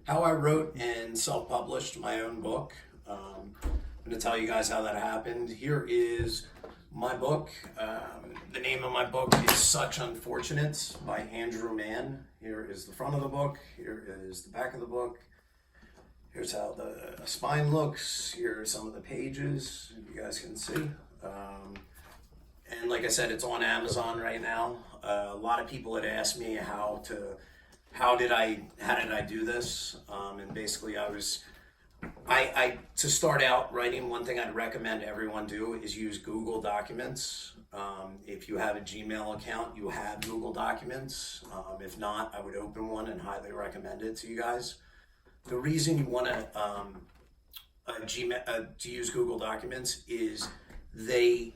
How I wrote and self-published my own book. I'm going to tell you guys how that happened. Here is my book. The name of my book is Such Unfortunates by Andrew Mann. Here is the front of the book. Here is the back of the book. Here's how the spine looks. Here are some of the pages, you guys can see. And like I said, it's on Amazon right now. A lot of people had asked me how did I do this? And basically I to start out writing, one thing I'd recommend everyone do is use Google Documents. If you have a Gmail account, you have Google Documents. If not, I would open one and highly recommend it to you guys. The reason you want to use Google Documents is they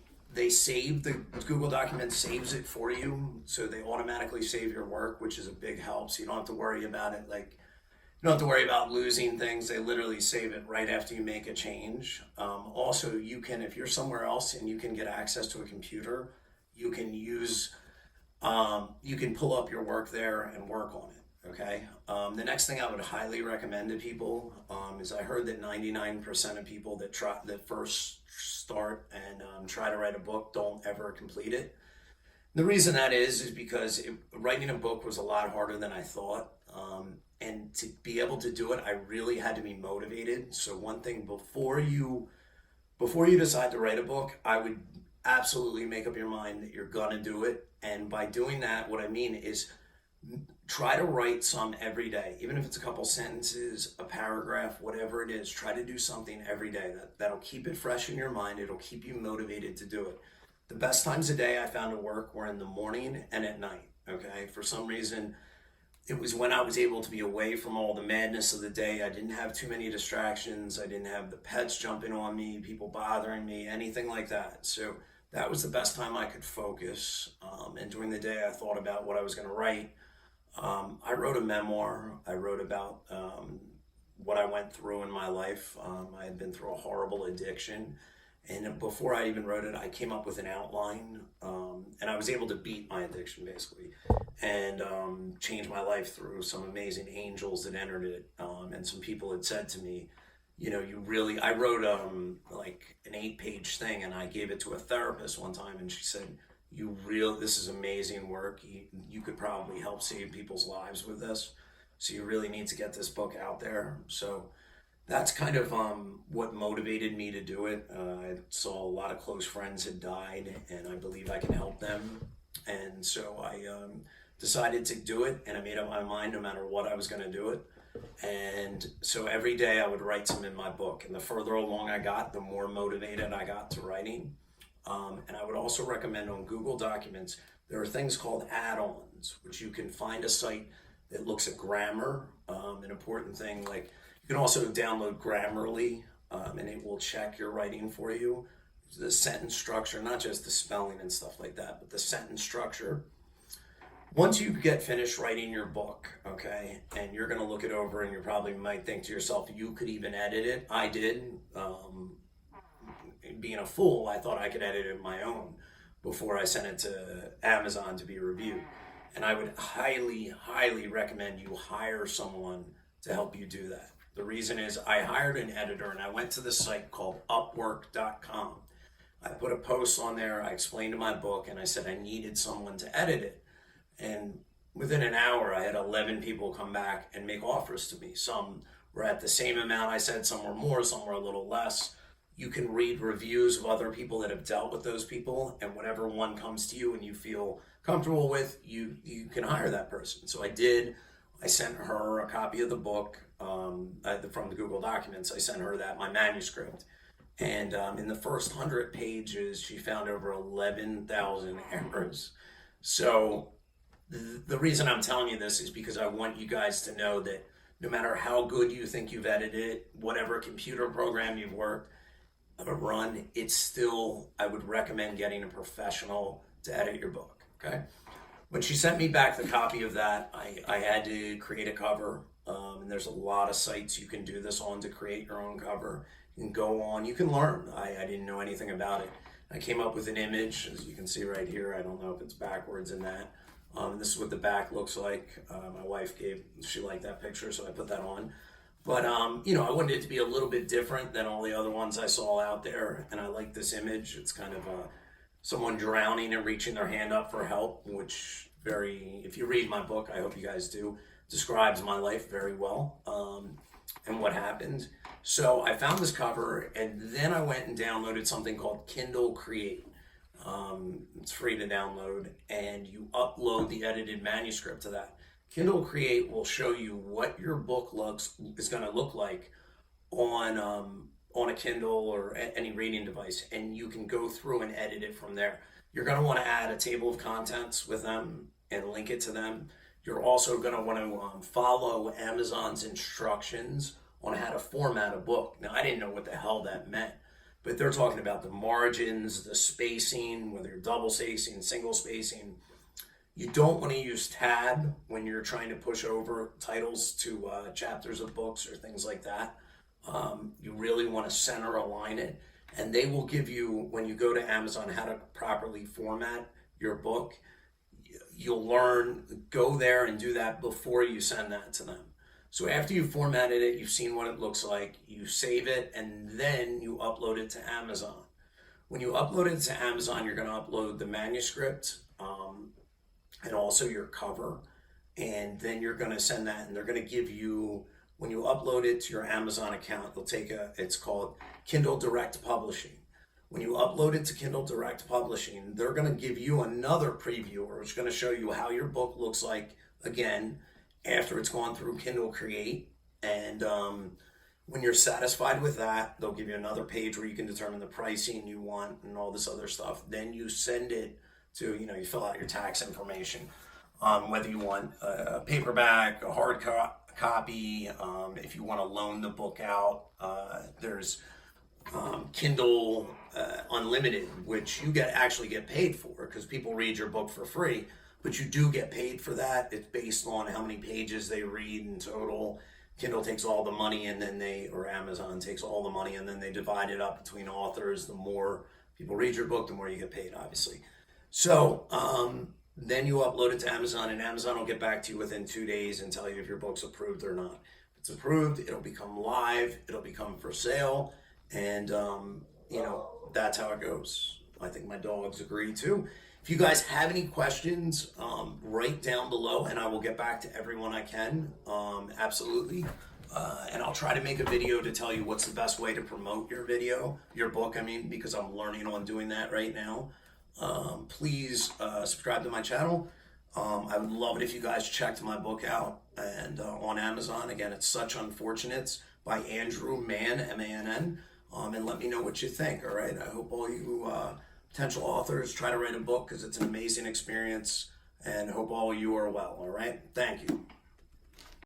save the Google Document saves it for you, so they automatically save your work, which is a big help. So you don't have to worry about it. Like you don't have to worry about losing things. They literally save it right after you make a change. Also, you can, if you're somewhere else and you can get access to a computer, you can you can pull up your work there and work on it. Okay. The next thing I would highly recommend to people is I heard that 99% of people that first start and try to write a book don't ever complete it. The reason that is because writing a book was a lot harder than I thought. And to be able to do it, I really had to be motivated. So one thing before you decide to write a book, I would absolutely make up your mind that you're gonna do it. And by doing that, what I mean is try to write some every day, even if it's a couple sentences, a paragraph, whatever it is. Try to do something every day that'll keep it fresh in your mind. It'll keep you motivated to do it. The best times of day I found to work were in the morning and at night. Okay, for some reason it was when I was able to be away from all the madness of the day. I didn't have too many distractions. I didn't have the pets jumping on me, people bothering me, anything like that. So that was the best time I could focus. And during the day I thought about what I was going to write. I wrote a memoir. I wrote about what I went through in my life. I had been through a horrible addiction. And before I even wrote it, I came up with an outline. And I was able to beat my addiction, basically, and change my life through some amazing angels that entered it. And some people had said to me, you know, I wrote like an 8-page thing, and I gave it to a therapist one time, and she said, this is amazing work. You could probably help save people's lives with this. So you really need to get this book out there. So that's kind of what motivated me to do it. I saw a lot of close friends had died, and I believe I can help them. And so I decided to do it, and I made up my mind no matter what I was going to do it. And so every day I would write some in my book. And the further along I got, the more motivated I got to writing. And I would also recommend on Google Documents, there are things called add-ons, which you can find a site that looks at grammar, an important thing. Like you can also download Grammarly, and it will check your writing for you. The sentence structure, not just the spelling and stuff like that, but the sentence structure. Once you get finished writing your book, okay, and you're going to look it over and you probably might think to yourself, you could even edit it. I did. Being a fool, I thought I could edit it my own before I sent it to Amazon to be reviewed. And I would highly, highly recommend you hire someone to help you do that. The reason is I hired an editor, and I went to this site called Upwork.com. I put a post on there, I explained my book, and I said I needed someone to edit it. And within an hour, I had 11 people come back and make offers to me. Some were at the same amount I said, some were more, some were a little less. You can read reviews of other people that have dealt with those people, and whatever one comes to you and you feel comfortable with, you can hire that person. So I did. I sent her a copy of the book from the Google Documents. I sent her my manuscript. And in the first 100 pages, she found over 11,000 errors. So the reason I'm telling you this is because I want you guys to know that no matter how good you think you've edited, whatever computer program you've worked, run, it's still, I would recommend getting a professional to edit your book, okay? When she sent me back the copy of that, I had to create a cover, and there's a lot of sites you can do this on to create your own cover. You can go on, you can learn. I didn't know anything about it. I came up with an image, as you can see right here. I don't know if it's backwards in that, This is what the back looks like. My wife she liked that picture, so I put that on. But, I wanted it to be a little bit different than all the other ones I saw out there. And I like this image. It's kind of someone drowning and reaching their hand up for help, which if you read my book, I hope you guys do, describes my life very well, and what happened. So I found this cover, and then I went and downloaded something called Kindle Create. It's free to download, and you upload the edited manuscript to that. Kindle Create will show you what your book is going to look like on a Kindle or any reading device, and you can go through and edit it from there. You're going to want to add a table of contents with them and link it to them. You're also going to want to follow Amazon's instructions on how to format a book. Now, I didn't know what the hell that meant, but they're talking about the margins, the spacing, whether you're double spacing, single spacing. You don't want to use tab when you're trying to push over titles to chapters of books or things like that. You really want to center align it, and they will give you, when you go to Amazon, how to properly format your book. You'll go there and do that before you send that to them. So after you've formatted it, you've seen what it looks like, you save it, and then you upload it to Amazon. When you upload it to Amazon, you're going to upload the manuscript, and also your cover, and then you're going to send that, and they're going to give you, when you upload it to your Amazon account, it's called Kindle Direct Publishing. When you upload it to Kindle Direct Publishing, they're going to give you another preview, which is going to show you how your book looks like, again, after it's gone through Kindle Create. And when you're satisfied with that, they'll give you another page where you can determine the pricing you want and all this other stuff. Then you send it to, you fill out your tax information, whether you want a paperback, a hard copy, if you want to loan the book out. There's Kindle Unlimited, which you actually get paid for, because people read your book for free, but you do get paid for that. It's based on how many pages they read in total. Kindle takes all the money, and then or Amazon takes all the money, and then they divide it up between authors. The more people read your book, the more you get paid, obviously. So then you upload it to Amazon, and Amazon will get back to you within 2 days and tell you if your book's approved or not. If it's approved, it'll become live, it'll become for sale, and that's how it goes. I think my dogs agree too. If you guys have any questions, write down below, and I will get back to everyone I can. Absolutely. And I'll try to make a video to tell you what's the best way to promote your book, because I'm learning on doing that right now. Please subscribe to my channel. I would love it if you guys checked my book out and on Amazon. Again, it's Such Unfortunates by Andrew Mann, M-A-N-N. And let me know what you think, all right? I hope all you potential authors try to write a book, because it's an amazing experience, and hope all you are well, all right? Thank you.